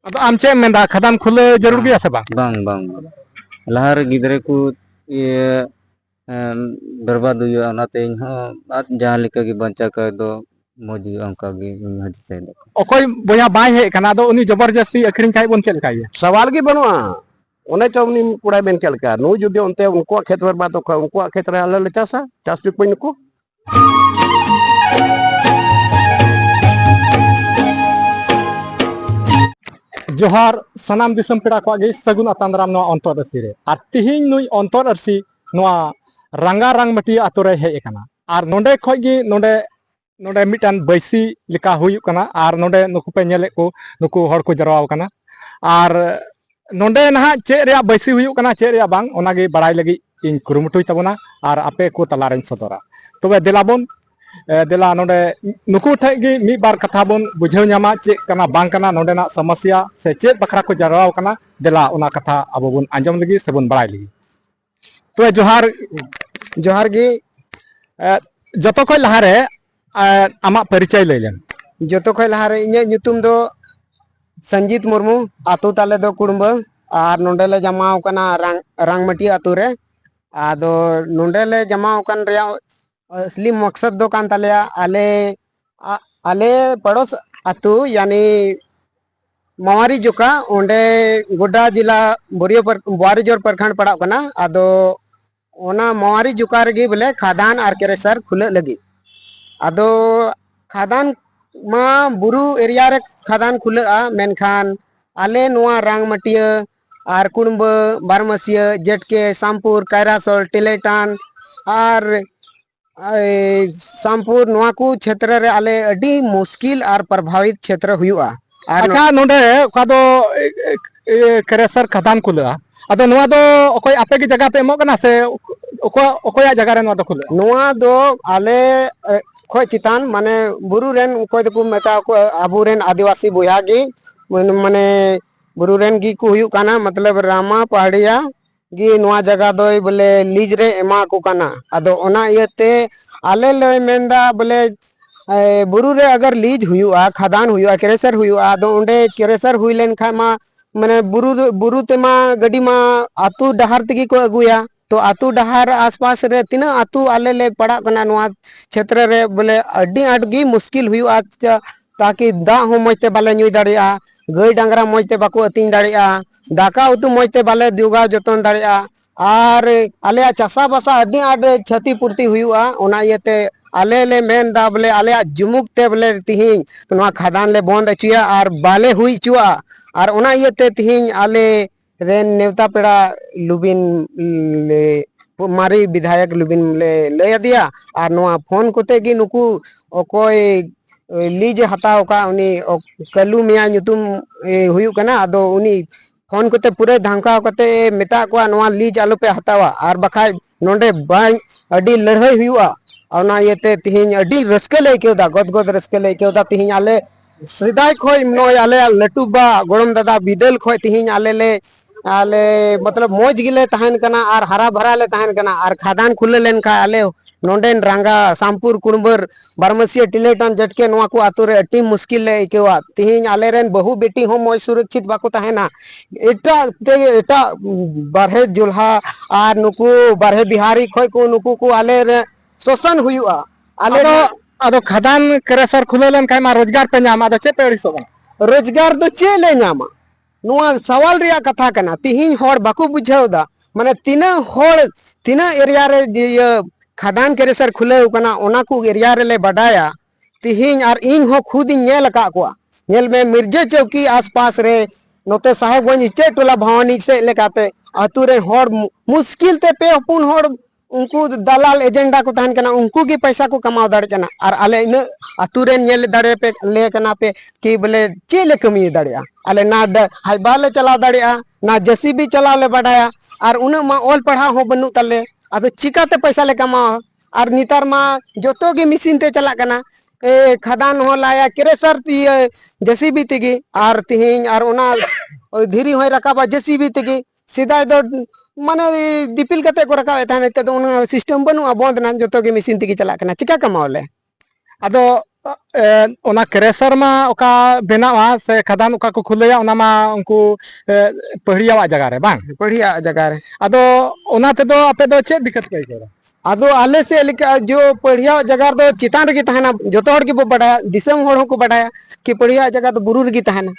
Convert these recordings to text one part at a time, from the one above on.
अदो आम चे मेंदा खदान खुले जरूर गया से बांग बांग बांग लहार गिदरे को ये बर्बाद हुआ ओनाते इन हो आत जहां लेका की बंचा कर दो मौज अंका की हदी से ओकोय बोया बाय हे कना दो उनी जबरदस्ती अखरिन काय बोन चल काय सवाल की बनवा ओने चौनी कुड़ा बेन चल का नु जुदे उनते उनको खेत बर्बाद तो उनको खेत रे आले चासा चास चुक पइन को जोहार सनाम दिसम पेड़ा को आगे सगुन अतांद्राम नो अंतर रसी रे आर तिहिन नुई अंतर रसी नोआ रंगा रंगमटी आतोरे हे एकना आर नोंडे खय गी नोंडे नोंडे मिटान बैसी लिका हुयु कना आर नोंडे नुकु पे नेले को नुकु हड़ को जरवाव कना आर नोंडे नहा चे रे बैसी हुयु कना चे रे बांग ओनागे बड़ाई लगी इन कुरुमुटुय तबना आर आपे को तलारेन सदरा तबे देलाबोन देला नोंडे नुकु ठेगी मी बार कथा बोन बुझाव न्यामा चे कना बांग कना नोंडेना समस्या से चे बखरा को जरवाव कना देला ओना कथा अबो बोन आंजम लगी से बोन बड़ाई लगी तो जोहार जोहार गी जतो खय लहारे आमा परिचय लैलेन जतो खय लहारे इnye nyutum do संजीत मुर्मू आतु ताले दो कुड़ुंबा और नोंडेले जमाव कना रांगमटी आतु रे आदो नोंडेले जमाव कन रिया असली मकसद दो कान तालेया आले पड़ोस आतु यानी मवारी जुका ओंडे गोड्डा जिला बुआरीजोर प्रखंड पड़ाव कना आदो ओना मवारी जुका रेगी बोले खादान और केरेसर खुले लगी आदो खादान मा बुरु एरिया रे खादान खुले मेनखान आले नुआ रांगमटिया और कुड़ुंब बारमसिया जेटके सामपुर कायरासोल टिलेटान और सामपुर नुआ को क्षेत्र रे आले अडी मुश्किल और प्रभावित क्षेत्र हुआ अच्छा नोंडे का दो केरेसर खादान खुले अदो नुआ दो ओकोय आपे की जगह पे एमो कना से ओकोया जगह रे नुआ दो खुले नुआ दो आले खोय चितान माने बुरु रेन खोय दको मेता को आबू रेन आदिवासी बुया गी माने बुरु रेन गी को हुयु काना मतलब रामा पहाड़िया गी नुआ जगह दो बोले लीज रे एमा को काना अदो ओना इयते आले ले मेंदा बोले बुरु रे अगर लीज हुयुआ खादान हुयुआ केरेसर हुयुआ अदो ओंडे केरेसर हुई लेन खा मा माने बुरु ते मा गडी मा आतु डहार तगी को अगुया तो आतु डहार आसपास रे तीना आतु आले ले पड़ा कना नुआ क्षेत्र रे बोले अड्डी आडगी मुश्किल हुयुआ ताकि दा हो मजते बाले न्यू दाड़िया गई डांगरा मजते बाको अतिन दाड़िया दाका उतु मजते बाले दुगा जतन दाड़िया और आले चासा बासा अड्डी आड क्षति पूर्ति हुयुआ ओना इयते आले ले मेन दा बोले आले जुमुक ते बोले तिहिं नुआ खादान ले बंद अचुया और बाले हुई चुआ और ओना इयते तिहिं आले रेन नेवता पेड़ा लुबिन ले मारी विधायक लुबिन ले लय दिया और नुआ फोन कोते गी नुकु ओकोय लीज हताव का उनी कलू मिया nyutum हुयु कना अदो उनी फोन कोते पूरे धंका कोते मेता को नुआ लीज आलो पे हतावा और बखाय नोंडे बाय अडी लड़ाई हुयुआ ओना येते तिहिं अडी रस्के ले केदा गदगद रस्के ले केदा तिहिं आले सिदाय खोय नोय आले लटुबा गोड़म दादा बिदल खोय तिहिं आले मतलब मौज गिले तहन कना और हरा भरा ले तहन कना और खादान खुले लेन का आले नोंडेन रांगा सामपुर कुड़बर बारमसिया टिलेटन जटके नोआ को आतु रे अति मुश्किल ले इकेवा तिहिं आले रेन बहु बेटी हो मौज सुरक्षित बाको तहना एटा बारहे जुल्हा और नुकु बारहे बिहारी खोय को नुकु को आले रे शोषण हुआ आले अदो खादान केरेसर खुले लेन काय मा रोजगार पे नाम अदो चे पेड़ी सो रोजगार दो चे ले नामा नुआ सवाल रिया कथा कना तिहिं होड़ बाको बुझावदा माने तीना एरिया रे खादान केरेसर खुले कना ओना को एरिया रे ले बडाया तिहिं और इन हो खुद नेल का को नेल में मिर्जा चौकी आसपास रे नोते साहेबगंज चे टोला भवानी से लेकाते अतु रे होड़ मुश्किल ते पे पुन होड़ उनको दलाल एजेंडा को तहन कना उनको की पैसा को कमाव दाड़े कना और आले इन अतु रे नेल दाड़े पे ले कना पे कि बोले चेले कमी दाड़िया आले ना हाइबा ले चला दाड़िया ना जेसीबी चला ले बढ़ाया और उन मा ओल पढ़ा हो बनु तले अदो चिकाते पैसा ले कमाव और नितार मा जोतो की मशीन ते चला कना खादान हो लाया केरेसर जेसीबी तिगी और तिहिं और उना धीरी होय रकाबा जेसीबी तिगी सीधा दो माने दिपिल कते को रखा था तो उन सिस्टम बनु बंद ना जो तो के मशीन तिगी चला कना चिका कमावले अदो ona क्रेशर मा ओका बेनावा से खदान ओका को खुलेया ओना मा उनको पहड़ियावा जगह रे बांग बढ़िया जगह रे अदो ओना ते दो आपे दो चेक दिक्कत पे करा आदो आले से लेके जो बढ़िया जगह दो चितान रे तहना जोतो हर के बो बडाया दिसम हर को बडाया कि बढ़िया जगह तो बुरु रे तहना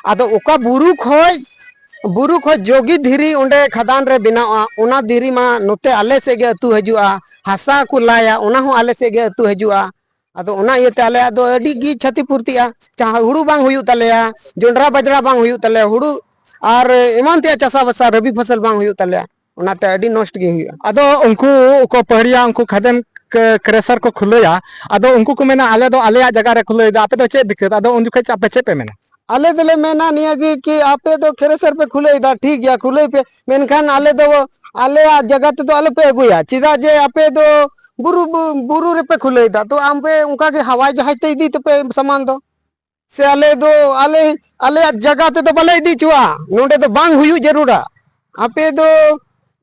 आदो ओका बुरु खो जोगी धीरी ओंडे खदान रे बिनावा ओना धीरी मा नोते आले से गे अतु हजुआ हासा को लाया ओना हो आले से गे अतु हजुआ आदो ओना इते आले आदो अडी गी क्षतिपूर्तिया चाहे हुड़ू बांग हुयु तलेया जोंडरा बजरा बांग हुयु तले हुड़ू और इमान ते चासा बसा रबी फसल बांग हुयु तलेया ओनाते अडी नष्ट गे हुयु अदो उनको को पहड़िया उनको खदन क्रेशर को खुलेया अदो उनको को मेना आले दो आले जगह रे खुले दा आपे दो चेक दिक्कत अदो उन जुखे आपे चेक पे मेना आले दले मेना निया कि आपे तो खेरेसर पे खुले दा ठीक गया खुले पे मेनखान आले दो आले जगह ते तो आले पे अगुया चिदा जे आपे दो बुरु रे पे खुले दा तो आम पे उनका के हवाई जहाज ते इदी पे सामान दो से आले दो आले जगह ते तो बले इदी चुआ नोंडे तो बांग हुयु जरूरा आपे दो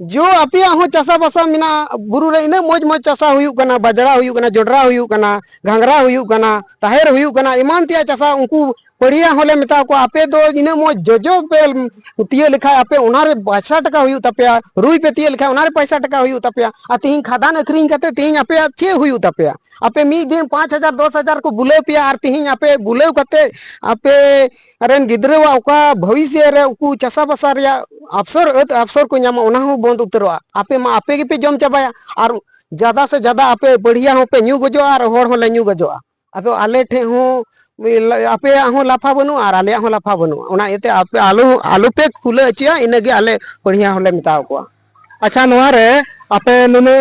जो आपे हो चासा बसा मिना बुरु रे इने मोज मोज चासा हुयु कना बजरा हुयु कना जोडरा हुयु कना घांगरा हुयु कना ताहेर हुयु कना इमान तिया चासा उनको बढ़िया होले मिता को आपे दो इने मो जोजो पे तिये लिखा आपे उनारे 52 टका हुयु तपया रुई पे तिये लिखा उनारे 65 टका हुयु तपया आ तीन खादान अखरिंग कते तीन आपे अच्छे हुयु तपया आपे मी दिन 5000 10000 को बुले पिया आर तीन आपे बुले कते आपे रन गिद्रवा ओका भविष्य रे उकु चसा बसा रे अवसर को नाम ओना हो बंद उतरवा आपे मा आपे के पे जम चबाया और ज्यादा से ज्यादा आपे बढ़िया हो पे न्यू गजो और होर हो ले न्यू गजो अदो आले ठे हो आपे हो लाफा बनु और आले हो लाफा बनु ओना एते आपे आलू पे खुले अचिया इनेगे आले बढ़िया होले मिताव को अच्छा नोरे आपे नुने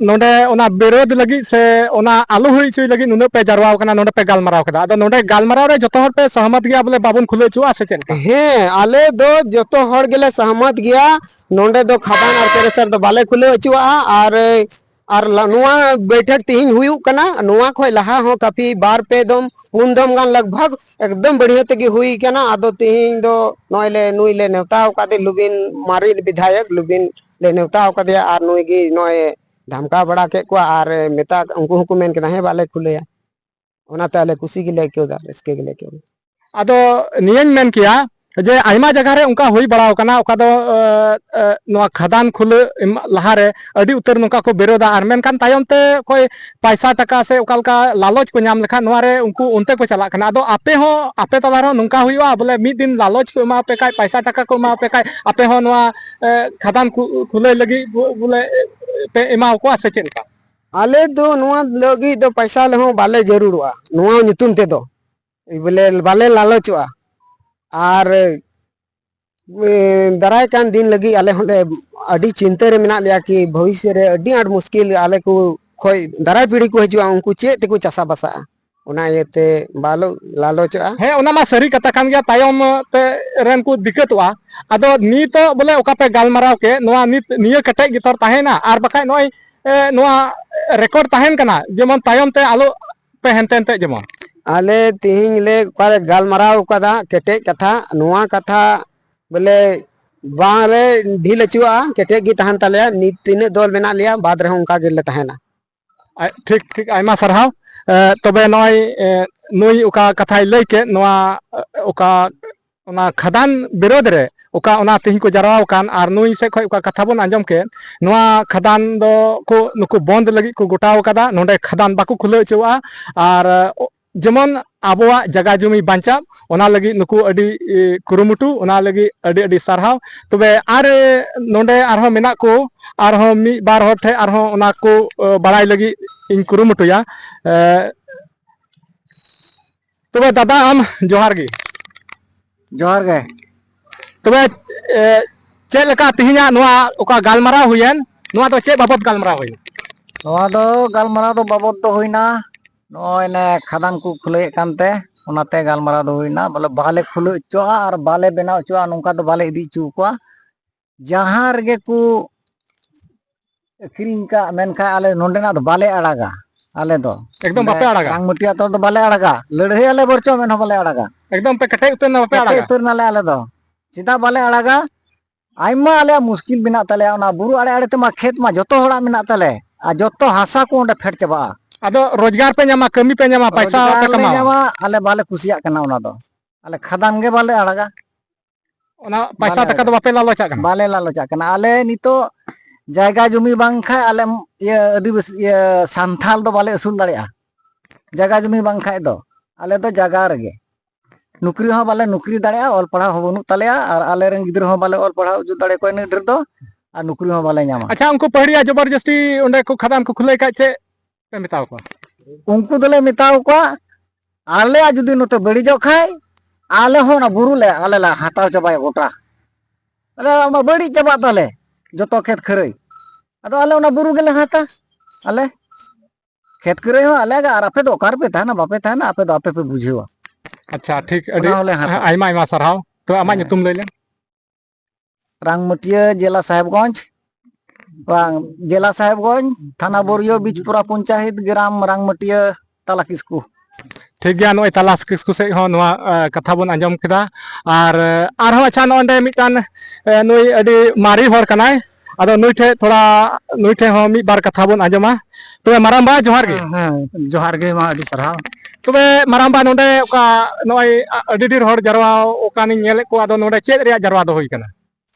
नोडे ओना विरोध लगी से ओना आलू हुई चुई लगी नुने पे जरवाव कना नोडे पे गालमराव कदा अदो नोडे गालमराव रे जतो हर पे सहमत गया बोले बाबुन खुले चुआ से चेन हे आले दो जतो हर गेले सहमत गया नोडे दो खादान और क्रेशर दो बाले खुले अचुआ और नुआ बैठक तीन हुयु कना नुआ खोय लहा हो काफी बार पे दम पुन दम गान लगभग एकदम बढ़िया तगी हुई कना आदो तीन दो नुई ले नेवता कादे लुबिन मारी विधायक लुबिन ले नेवता कादे और नुई गी नोय धमका बड़ा के को और मेता उनको मेन के हे बाले खुलेया ओना ताले खुशी गिले क्यों दा इसके गिले क्यों अदो नियन मेन किया जे आइमा जगह रे उनका हुई बड़ा कना ओका दो नोआ खदान खुले लहा रे अडी उतर नुका को विरोधा और मेनकान तायम ते कोई पैसा टका से ओकालका लालच को नाम लेखा नोआ रे उनको उनते को चला कना अदो आपे तला रो नुका हुईवा बोले मिद दिन लालच को एमा पे काय पैसा टका को एमा पे काय आपे हो नोआ खदान खुले लगी बोले पे एमा को से चेनका आले दो नुआ लगी दो पैसा ले हो बाले जरूरवा नुआ नितुम ते दो बोले बाले लालचवा और दाराय कान दिन लगी आले होले अडी चिंता रे मिना लिया कि भविष्य रे अडी आड मुश्किल आले को खोय दाराय पीढ़ी को हजुआ उनको चे ते को चासा बसा ओना येते बालो लालोचआ हे ओना मा सरी कथा कान गया तायम ते रेन को दिक्कतवा अदो नी तो बोले ओका पे गालमराव के नोआ नित निये कटे गितर ताहेना आर बखाय नोय नोआ रिकॉर्ड ताहेन कना जेमन तायम ते आलो पे हेनतेन ते जेमन आले तिहिं ले काले गालमराव कदा केटे कथा नुआ कथा बोले बाले ढील चुआ केटे गी तहन तले नी तीन दल बना लिया बाद रे उनका गिले तहना ठीक ठीक आयमा सरहाव तबे नोय नुई ओका कथाय लई के नोआ ओका ओना खदान विरोध रे ओका ओना तिहि को जराव कान आर नुई से खोय ओका कथा बन आंजम के नोआ खदान दो को नुको बंद लगी को गोटाव कदा नोंडे खदान बाको खुले चुआ आर जेमन आबोआ जगह जमी बांचा ओना लगी नुकु अडी कुरुमुटु ओना लगी अडी अडी सारहाव तबे आर नोंडे आरहो मेना को आरहो मी बार हर ठे आरहो ओना को बड़ाई लगी इन कुरुमुटुया तबे दादा आम जोहार गे तबे चे लका तिहिना नोआ ओका गालमराव हुयन नोआ तो चे बाबत गालमराव हुयन नोआ दो गालमराव दो बाबत तो हुईना नोय ने खदान को खुले कानते ओनाते गालमराव दो हुईना बोले बाले खुले चोआ और बाले बनाव चोआ नोंका तो बाले इदी चुकुआ जहां रगे को किरिंग का मेनखा आले नोंडेना तो बाले अड़ागा आले दो एकदम बापे अड़ागा रांगमुटिया तो बाले अड़ागा लड़हे आले बरचो मेन बाले अड़ागा एकदम पे कटे उतर ना बापे अड़ागा उतर नाले आले दो सीधा बाले अड़ागा आइमा आले मुश्किल बिना तले ओना बुरु आड़े आड़े तमा खेत मा जतो होड़ा मिना तले आ जतो हासा को ओंडे फेट चबा ado रोजगार पे ᱧᱟᱢᱟ ᱠᱟᱹᱢᱤ पे ᱧᱟᱢᱟ पैसा पे रोजगार ले कमावा ᱧᱟᱢᱟ, ᱟᱞᱮ ᱵᱟᱞᱮ ᱠᱩᱥᱤᱭᱟᱜ ᱠᱟᱱᱟ ᱚᱱᱟ ᱫᱚ, ᱟᱞᱮ ᱠᱷᱟᱫᱟᱱ ᱜᱮ ᱵᱟᱞᱮ ᱟᱲᱟᱜᱟ, ᱚᱱᱟ पैसा টাকা ᱫᱚ ᱵᱟᱯᱮ ᱞᱟᱞᱚᱪᱟᱜ ᱠᱟᱱᱟ ᱵᱟᱞᱮ ᱞᱟᱞᱚᱪᱟᱜ ᱠᱟᱱᱟ। ᱟᱞᱮ ᱱᱤᱛᱚᱜ ᱡᱟᱭᱜᱟ ᱡᱩᱢᱤ ᱵᱟᱝ ᱠᱷᱟᱡ ᱟᱞᱮ ᱤᱭᱟᱹ ᱟᱹᱫᱤᱵᱟᱹᱥᱤ ᱥᱟᱱᱛᱟᱞ ᱫᱚ ᱵᱟᱞᱮ ᱟᱹᱥᱩᱞ ᱫᱟᱲᱮᱭᱟᱜᱼᱟ। ᱡᱟᱭᱜᱟ ᱡᱩᱢᱤ ᱵᱟᱝ ᱠᱷᱟᱡ ᱫᱚ ᱟᱞᱮ ᱫᱚ ᱡᱟᱭᱜᱟ ᱨᱮᱜᱮ ᱱᱩᱠᱨᱤ ᱦᱚᱸ ᱵᱟᱞᱮ ᱱᱩᱠᱨᱤ ᱫᱟᱲᱮᱭᱟᱜᱼᱟ, ᱚᱞ ᱯᱟᱲᱦᱟᱣ ᱦᱚᱸ ᱵᱟᱹᱱᱩᱜ ᱛᱟᱞᱮᱭᱟ, ᱟᱨ ᱟᱞᱮᱨᱮᱱ ᱜᱤᱫᱽᱨᱟᱹ ᱦᱚᱸ ᱵᱟᱞᱮ ᱚᱞ ᱯᱟᱲᱦᱟᱣ ᱚᱪᱚ ᱫᱟᱲᱮ ᱠᱚᱣᱟ ᱤᱱᱟᱹᱜ ᱰᱷᱮᱨ ᱫᱚ, ᱟᱨ ᱱᱩᱠᱨᱤ ᱦᱚᱸ ᱵᱟᱞᱮ ᱧᱟᱢᱟ। ᱟᱪᱪᱷᱟ ᱩᱱᱠᱩ ᱯᱟᱹᱦᱲᱤᱭᱟ ᱡᱚᱵᱚᱨᱡᱚᱥᱛᱤ ᱚᱸᱰᱮ ᱠᱚ ᱠᱷᱟᱫᱟᱱ ᱠᱚ ᱠᱷᱩᱞᱟᱹᱭ ᱠᱷᱟᱡ ᱪᱮᱫ ᱯᱮ ᱢᱮᱛᱟᱣ ᱠᱚᱣᱟ उनको दोले मिताओ को आले जुदी नोते बड़ी जो खाए आले हो ना बुरु ले आले ला हाताव चबाय गोटा अरे मा बड़ी चबा तले जतो खेत खरई अदो आले ओना बुरु गेले हाता आले खेत खरई हो आले गा आपे दो कार पे था ना बापे था ना आपे दो आपे पे बुझेवा। अच्छा ठीक अडी ओना होले हाता आइमा आइमा सरहाव तो आमा nyutum लई ले रांगमटिया जिला साहेबगंज बांग जिला साहेबगंज थाना बोरियो बिजपुरा पंचायत ग्राम रांगमटिया ताला किसकू ठीक गया नोय तलाश किसकु से हो नोआ कथा बोन आंजम केदा आर आरहो अच्छा नोंडे मिटान नोय अडी मारी हर कनाय आदो नोय ठे थोड़ा नोय ठे हो मी बार कथा बोन आंजमा तो मारामबा जोहार गे जोहार गे मा अडी सरहाव तबे मारामबा नोंडे ओका नोय अडी डीर हर जरवा ओकानी नेले को आदो नोंडे चेद रिया जरवा दो होई कना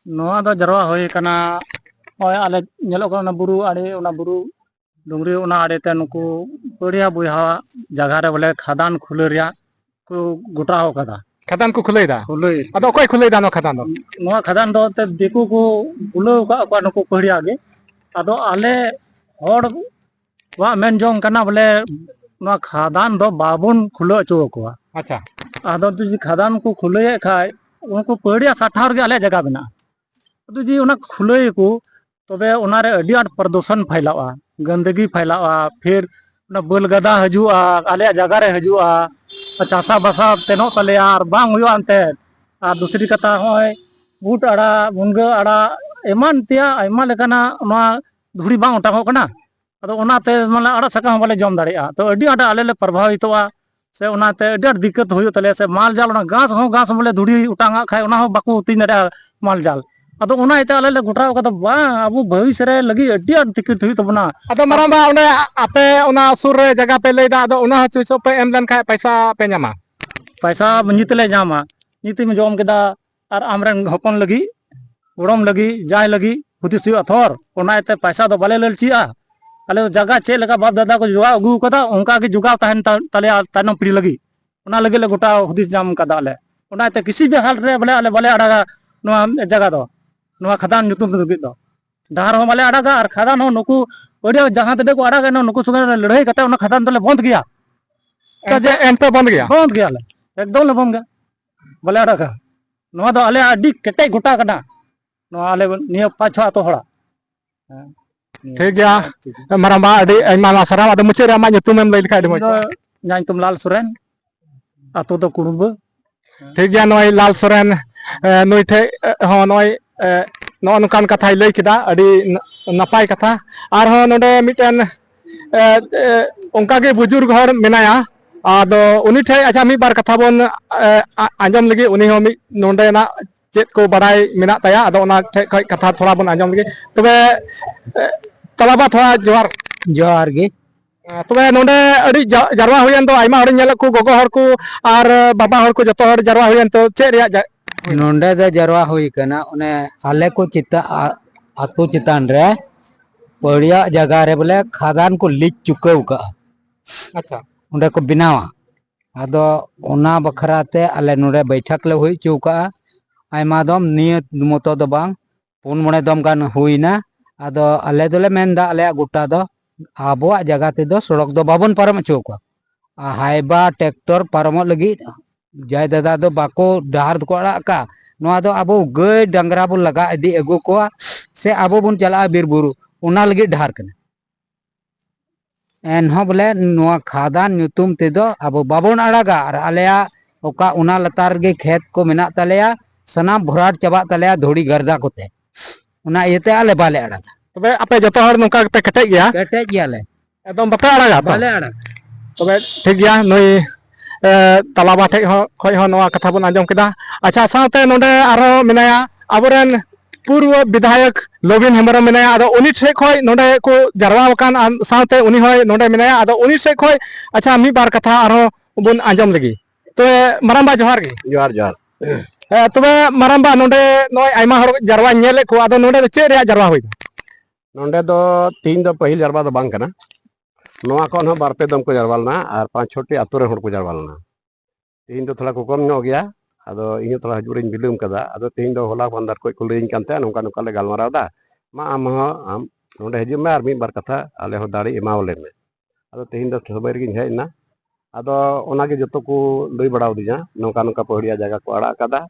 नोआ दो जरवा होई कना ओय आले नेलो को बुरु आड़े ओना बुरु डुंगरी ओना आड़े ते नुकु बढ़िया बुहा जगह रे बोले खदान खुले रिया को गोटा हो कदा खदान को खुलेदा खुले आदो कोई खुलेदा नो खदान दो नोआ खदान दो ते दिकु को खुले का नुकु पहड़िया गे आदो आले हर वा मेन जोंग कना बोले नोआ खदान दो बाबुन खुले चो को अच्छा आदो तुजी खदान को खुले खाय उनको पहड़िया साठार गे आले जगह बना तुजी ओना खुले को तबे ओनारे अडी आट प्रदूषण फैलावा गंदगी फैलावा फिर बलगदा हजुआ आले जगह रे हजुआ चासा बसा तेनो तले आर बांग हुयो अंते आर दूसरी कथा होय बूट आड़ा मुनगा आड़ा एमान तिया आयमा लेकाना मा धुड़ी बांग उठाओ कना अदो ओनाते माने आड़ा सका बाले जम दाड़िया तो अडी आटा आले ले प्रभावितवा से ओनाते अडी आट दिक्कत हुयो तले से माल जाल ओना घास बोले धुड़ी उटांगा खाय ओना हो बाकू उती नडा माल जाल अदो ओना इते आले ले गोटाव कदा बा अबु भविष्य रे लगी अडी आट दिक्कत हुई तबना आदो मारामबा ओने आपे ओना सुर रे जगह पे लेदा आदो ओना चुइसो पे एम लन खाय पैसा पे ᱧᱟᱢᱟ पैसा नितले जामा नीति में जम केदा आर आमरन हपन लगी गोड़म लगी जाय लगी हुदिस हुआ थोर ओना इते पैसा दो बाले ललचिया आले जगह चे लगा बाप दादा को जुगा अगु कदा उनका के जुगाव तहन तले तानम पीढ़ी लगी ओना लगे ले गोटा हुदिस जाम कदा आले ओना इते किसी भी हाल रे बोले आले बाले अड़ागा नोआ जगह दो नोआ खदान nyutum दो डहार हो बाले अड़ागा और खदान हो नुकु ओडिया जहां तबे को अड़ागा नुकु संगे लड़ाई कते ओना खदान तले बंद गया एनते बंद गया ले एकदम ले बंद गया बाले अड़ागा नोआ दो आले अडी केटे गोटा कना नोआ आले निया पाछो तो हड़ा ठीक गया मारामबा अडी आइमा सरा आदो मुचे रे आमा nyutum एम लई लिखा अडी मो जान तुम लाल सुरेन आतो तो कुरुब ठीक गया नोय लाल सोरेन नुई ठे हो नोय नो नुकान कथा लई किदा अडी नपाय कथा आर हो नोडे मिटन ओंका गे बुजुर्ग हर मेनाया आदो उनी ठे अच्छा मी बार कथा बोन आंजम लगी उनी हो मी नोडे ना चेत को बड़ाई मेना ताया आदो ओना ठे कथा थोड़ा बोन आंजम लगी तबे तलाबा थोड़ा जोहार जोहार गे तबे नोडे अडी जरवा हुयन तो आइमा हर नेल को गोगो हर को आर बाबा हर को जतो हर जरवा हुयन तो चे रिया नोंडे दे जरवा हुई कना उन्हें आले को चिता आतु चितान रे पड़िया जगह रे बोले खादान को लीच चुकाव का अच्छा उन्हें को बिनावा आदो ओना बखराते आले नोडे बैठक ले हुई चुका आयमा दम नियत मतो दो बांग पुन मने दम गान हुईना आदो आले दोले मेंदा आले गोटा दो आबोआ जगह ते दो सड़क दो बाबन पारम चुका हाइबा ट्रैक्टर पारम लगी जाय दादा दो बाको डहार को अड़ा का नोआ दो आबो गय डंगरा बो लगा इदी एगो को से आबो बुन चला बीर बुरु ओना लगी डहार कने एन हो बोले नोआ खादान nyutum ते दो आबो बाबोन अड़ागा और आलेया ओका ओना लतार गे खेत को मेना तलेया सनाम भराट चबा तलेया धोड़ी गर्दा कोते ओना इते आले बाले अड़ागा तबे आपे जतो हर नुका पे कटे गया ले एकदम बापे अड़ागा बाले अड़ागा तबे ठीक गया नोई तलाबा ठे खय हो नोआ कथा बोन आंजम केदा अच्छा साथे नोडे आरो मेनाया आबोरेन पूर्व विधायक लोबिन हेम्ब्रम मेनाया आदो उनी ठे खय नोडे को जारवा वकान साथे उनी होय नोडे मेनाया आदो उनी ठे खय अच्छा मी बार कथा आरो बुन आंजम लगी तो मारामबा जोहार गे जोहार जोहार तबे मारामबा नोडे नोय आइमा हर जारवा नेले को आदो नोडे चे रे जारवा होय नोंडे दो तीन दो पहिल जारवा दो बांग कना नोआ कोन हो बारपे दम को जारवा लना और 5-6 आतु रे हर को जारवा लना तीन दो थोड़ा को कम नो गया आदो इन थोड़ा जुरिन बिलुम कदा आदो तीन दो होला बंदर को कुलेइन कानते नोका नोका ले गालमाराव दा मा आम हो आम नोंडे हजु मे आर मी बार कथा आले हो दाड़ी एमावले मे आदो तीन दो सबेर गिन हेना आदो ओनागे जतो को लई बड़ाव दिया नोका नोका पहड़िया जगह को अड़ा कदा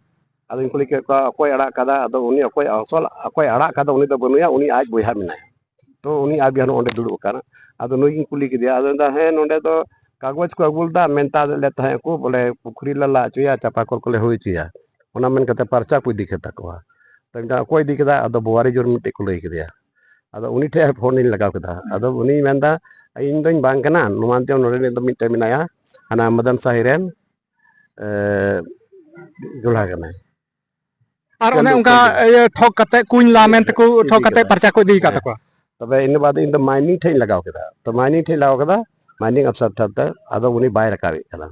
आदो इन कुली के अकोय अड़ा कदा आदो उनी अकोय असल अकोय अड़ा कदा उनी दो बनुया उनी आज बोया मिनाय तो उनी आज बिहान ओंडे दुड़ु काना आदो नुई कुली के दिया आदो हे नोंडे तो कागज को अगुलदा मेनता ले तहे को बोले पुखरी लला चुया चापाकल को ले होई चुया ओना मेन कते परचा को दिखे तकवा तो इंदा कोई दिखेदा आदो बुआरी जोर मिटे को लई के दिया आदो उनी ठे फोन इन लगाव कदा आदो उनी मेनदा इन दोइन बांग कना नुमान ते नोरे ने मिटे मिनाया ana मदन साहिरेन जुला कना और ओने उनका ठोक कते कुइन लामेन तको ठोक कते परचा को दी का तको तबे इन बाद इन द माइनिंग ठे लगाव कदा तो माइनिंग ठे लगाव कदा माइनिंग अफसर ठते आदो उनी बाय रकावे कना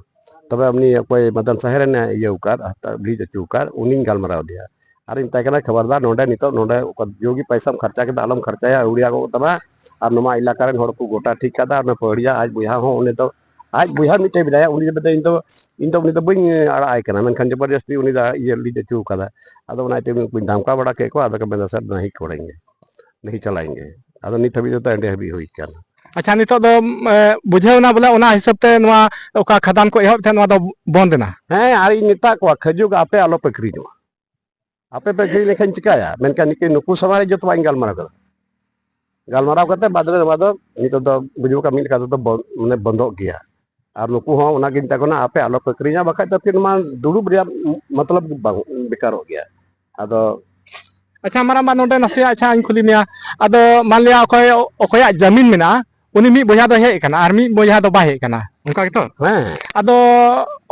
तबे हमनी कोई मदन साहिरेन ये उकार ब्रिज चुकार उनी गालमराव दिया और इन तकना खबरदार नोंडे नितो नोंडे जोगी पैसा खर्चा के आलम खर्चाया उड़िया को तबा और नुमा इलाका रेन हर को गोटा ठीक कदा और पहड़िया आज बुया हो उनी तो आज बुया मिटे बिदाया उनी बदे इन तो बई अड़ा कना मेनखान जबरदस्ती उनी दा ये ली चु कदा आदो उनाते कुछ धमका बड़ा के को आदो के बेदा सर नहीं छोड़ेंगे नहीं चलाएंगे आदो नित हबी तो एंडे हबी होई कना अच्छा नितो दो बुझेवना बोले ओना हिसाब ते नवा ओका खदान को एहब थे नवा दो बंद ना हैं आरी निता को खजुग आपे आलो पकरी नो आपे पकरी लेखन चिकाया मेनका निके नुकु समारे जतो बाइन गालमाराव कते बादरे बादो नितो दो बुझु का मिल का तो माने बंदो गया और नुकु हो ओना गिन तकोना आपे आलो पकरीया बखा तो फिर मान दुरुब रिया मतलब बेकार हो गया आदो अच्छा मारामा नोडे नसे अच्छा इन खुली मिया आदो मान लिया ओकोय ओकोया जमीन मेना उनी मी बोया दो हे कना आर मी बोया दो बाय हे कना उनका तो हैं आदो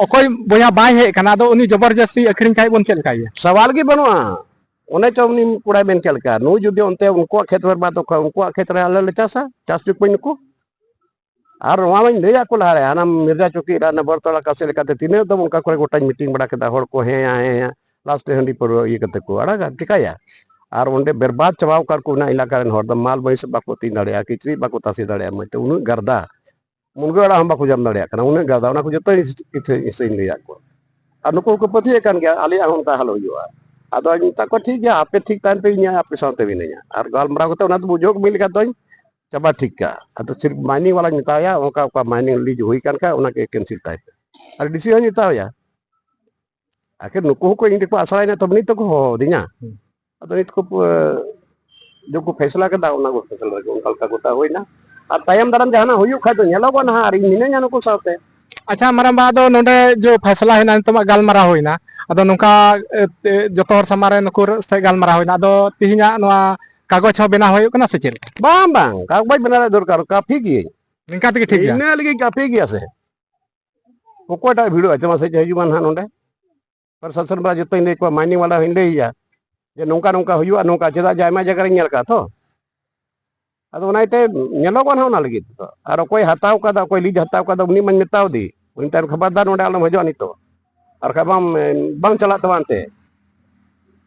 ओकोय बोया बाय हे कना आदो उनी जबरदस्ती अखरिन खाय बन चल काय सवाल की बनवा ओने चौमनी कुड़ा बेन चल का नु जुदे ओनते उनको खेत वर बात को उनको खेत रे आले चासा चास चुक पइन को और वहां में ले को लारे आना मिर्जा चौकी राना बरतला कासे लेकाते तिने तो उनका कोई गोटा मीटिंग बड़ा केदा हर को हे आए लास्ट हंडी पर ये कते को अड़ा टिकाया और ओंडे बर्बाद चबाव कर को ना इलाका रेन हर माल बैस बाको तीन दड़िया किचरी बाको तासी दड़िया मते उनु गर्दा मुनगड़ा हम बाको जम दड़िया कना उनु गर्दा उना को जतो इसिन लिया को और नुको को पथि कान गया आली हम का हलो हुआ आदो इंता को ठीक है आपे ठीक तान पे इया आपे साथे भी नहीं और गालमरा को तो ना बुझो मिल का तो चबा ठीक का आदो सिर्फ माइनिंग वाला निताया ओका ओका माइनिंग लीज हुई कान का उना के कैंसिल ताय और डिसीजन निताया आखिर नुको को इन को आसरा ने तब नहीं तो हो दिया अतो इत को जो को फैसला के दा उना को फैसला के उनका का गोटा होई ना और तायम दरम जहाना होयु खा तो नेलो को ना और निने जानो को साथे अच्छा मारामा दो नोडे जो फैसला है ना तमा गालमारा होइना आदो नुका जतो हर समारे नुकुर से गालमारा होइना आदो तिहिना नवा कागज हो बेना होय कना से चेल बांग बांग कागज बना दरकार काफी की निका तक ठीक इने लगी काफी की से कोकोटा भिड़ो अच्छा से हजुमान हां नोडे प्रशासन बा जतो इन को माइनिंग वाला हिंदे या जे नौका नौका हुआ नौका चेदा जायमा जगह ᱧᱮᱞ का तो अदो उनाइते ᱧᱮᱞᱚᱜ ᱠᱟᱱᱟ ᱚᱱᱟ ᱞᱟᱹᱜᱤᱫ तो और कोई हताव का कोई लीज हताव का उनी मन मेताव दी उन तार खबरदार नोडे आलम हजो नितो और खबाम बांग चला तवानते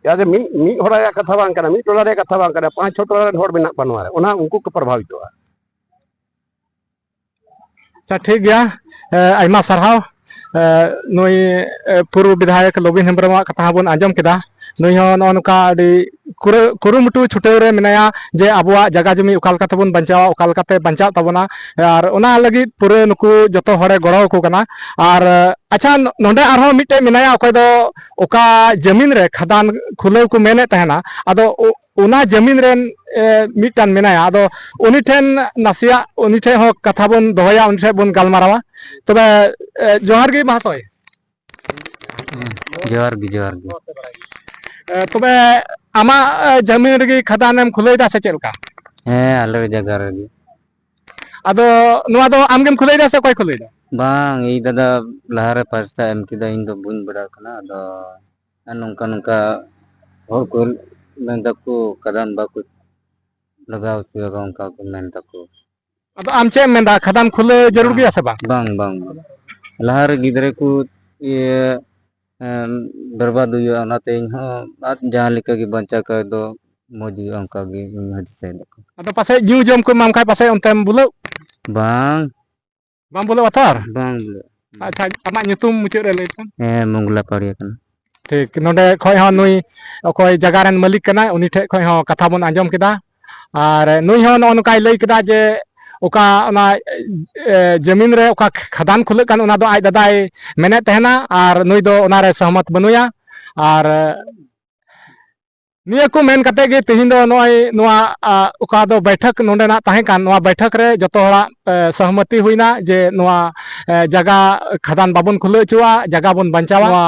या जे मी होरा या कथा बांग कना मी टोला रे कथा बांग कना 5-6 टोला रे होड़ बिना बनवारे ओना उनको को प्रभावित हुआ अच्छा ठीक गया आइमा सरहाव नई पूर्व विधायक लोबिन हेम्ब्रम कथा बन आंजम केदा नई हो नोका कुरुमुटु छुटेव रे मेनाया जे आबुआ जगह जमी उकालका तबन बंचावा उकालका ते बंचाव तबना और ओना लगी पूरे नुकु जतो हरे गड़ो को कना और अच्छा नोंडे आरो मिटे मेनाया ओकय दो ओका जमीन रे खदान खुलेव को मेने तहना आदो उना जमीन रेन मिटान मेनाया आदो उनी ठेन नासिया उनी ठे हो कथा बन दोया उनी ठे बन गालमारावा तबे जोहार गे महाशय जोहार गे तबे आमा जमीन रे खदानेम खुलेदा से चलका हैं आले जगह रे आदो नुआ दो आमगेम खुलेदा से कोई खुलेदा बांग ई दादा लहारे पास्ता एम किदा इन दो बुन बड़ा कना दो नंका नंका और को ᱢᱮᱱᱫᱟᱠᱚ ᱠᱷᱟᱫᱟᱱ ᱵᱟᱠᱚ ᱞᱟᱜᱟᱣ ᱦᱚᱪᱚᱭᱟᱠᱚ ᱚᱱᱠᱟ ᱠᱚ ᱢᱮᱱ ᱫᱟᱠᱚ ᱟᱫᱚ ᱟᱢ ᱪᱮᱫ ᱮᱢ ᱢᱮᱱᱫᱟ ᱠᱷᱟᱫᱟᱱ ᱠᱷᱩᱞᱟᱹᱣ ᱡᱟᱹᱨᱩᱲ ᱜᱮᱭᱟ ᱥᱮ ᱵᱟᱝ? ᱵᱟᱝ ᱵᱟᱝ ᱵᱟᱝ ᱞᱟᱦᱟᱨᱮ ᱜᱤᱫᱽᱨᱟᱹ ᱠᱚ ᱤᱭᱟᱹ ᱵᱮᱨᱵᱟᱫ ᱦᱩᱭᱩᱜᱼᱟ ᱚᱱᱟᱛᱮ ᱤᱧᱦᱚᱸ ᱡᱟᱦᱟᱸ ᱞᱮᱠᱟ ᱜᱮ ᱵᱟᱧᱪᱟᱣ ᱠᱷᱟᱡ ᱫᱚ ᱢᱚᱡᱽ ᱦᱩᱭᱩᱜᱼᱟ ᱚᱱᱠᱟ ᱜᱮ ᱤᱧ ᱦᱩᱫᱤᱥᱮᱫ ᱫᱟᱠᱚ ᱟᱫᱚ ᱯᱟᱥᱮᱡ ᱧᱩ ᱡᱚᱢ ᱠᱚ ᱮᱢᱟᱢ ᱠᱷᱟᱡ ᱯᱟᱥᱮᱡ ᱚᱱᱛᱮᱢ ᱵᱩᱞᱟᱹᱣ ᱵᱟᱝ ᱵᱟᱢ ᱵᱩᱞᱟᱹᱣ ᱟᱛᱟᱨ? ᱵᱟᱝ ᱟᱪᱪᱷᱟ ᱟᱢᱟᱜ ᱧᱩᱛᱩᱢ ᱢᱩᱪᱟᱹᱫ ᱨᱮ ᱞᱟᱹᱭ ᱛᱟᱢ᱾ ᱦᱮᱸ ᱢᱚᱝᱜᱚᱞᱟ ᱯᱟᱲᱤᱭᱟ ᱠᱟᱱᱟ᱾ ᱴᱷᱤᱠ ᱱᱚᱰᱮ ᱠᱷᱚᱡ ᱦᱚᱸ ᱱᱩᱭ ᱚᱠᱚᱭ ᱡᱟᱭᱜᱟ ᱨᱮᱱ ᱢᱟᱹᱞᱤᱠ ᱠᱟᱱᱟᱭ ᱩᱱᱤ ᱴᱷᱮᱡ ᱠᱷᱚᱡ ᱦᱚᱸ ᱠᱟᱛᱷᱟ ᱵᱚᱱ ᱟᱸᱡᱚᱢ ᱠᱮᱫᱟ ᱟᱨ ᱱᱩᱭ ᱦᱚᱸ ᱱᱚᱜᱼᱚ ᱱᱚᱝᱠᱟᱭ ᱞᱟᱹᱭ ᱠᱮᱫᱟ ᱡᱮ ᱚᱠᱟ ᱚᱱᱟ ᱡᱚᱢᱤᱱ ᱨᱮ ᱚᱠᱟ ᱠᱷᱟᱫᱟᱱ ᱠᱷᱩᱞᱟᱹᱜ ᱠᱟᱱ ᱚᱱᱟ ᱫᱚ ᱟᱡ ᱫᱟᱫᱟᱭ ᱢᱮᱱᱮᱫ ᱛᱟᱦᱮᱱᱟ ᱟᱨ ᱱᱩᱭ ᱫᱚ ᱚᱱᱟᱨᱮ ᱥᱚᱦᱚᱢᱚᱛ ᱵᱟᱹᱱᱩᱭᱟ ᱟᱨ ᱱᱤᱭᱟᱹ ᱠᱚ ᱢᱮᱱ ᱠᱟᱛᱮ ᱜᱮ ᱛᱮᱦᱮᱧ ᱫᱚ ᱱᱚᱜᱼᱚᱭ ᱱᱚᱣᱟ ᱚᱠᱟ ᱫᱚ ᱵैᱴᱷक ᱱᱚᱰᱮᱱᱟᱜ ᱛᱟᱦᱮᱸ ᱠᱟᱱ ᱱᱚᱣᱟ ᱵैᱴᱷक ᱨᱮ ᱡᱚᱛᱚ ᱦᱚᱲᱟᱜ ᱥᱚᱦᱚᱢᱚᱛᱤ ᱦᱩᱭᱱᱟ ᱡᱮ ᱱᱚᱣᱟ ᱡᱟᱭᱜᱟ ᱠᱷᱟᱫᱟᱱ ᱵᱟᱵᱚᱱ ᱠᱷᱩᱞᱟᱹᱣ ᱦᱚᱪᱚᱣᱟᱜ ᱡᱟᱭᱜᱟ ᱵᱚᱱ ᱵᱟᱧᱪᱟᱣᱟ᱾ ᱱᱚᱣᱟ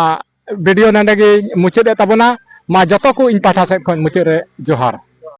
ᱵᱷᱤᱰᱤᱭᱳ ᱱᱚᱰᱮ ᱜᱮᱧ ᱢᱩᱪᱟᱹᱫ ᱮᱫ ᱛᱟᱵᱚᱱᱟ᱾ ᱢᱟ ᱡᱚᱛᱚ ᱠᱚ ᱤᱧ ᱯᱟᱦᱴᱟ ᱥᱮᱫ ᱠᱷᱚᱱ ᱢᱩᱪᱟᱹᱫ ᱨᱮ ᱡᱚᱦᱟᱨ।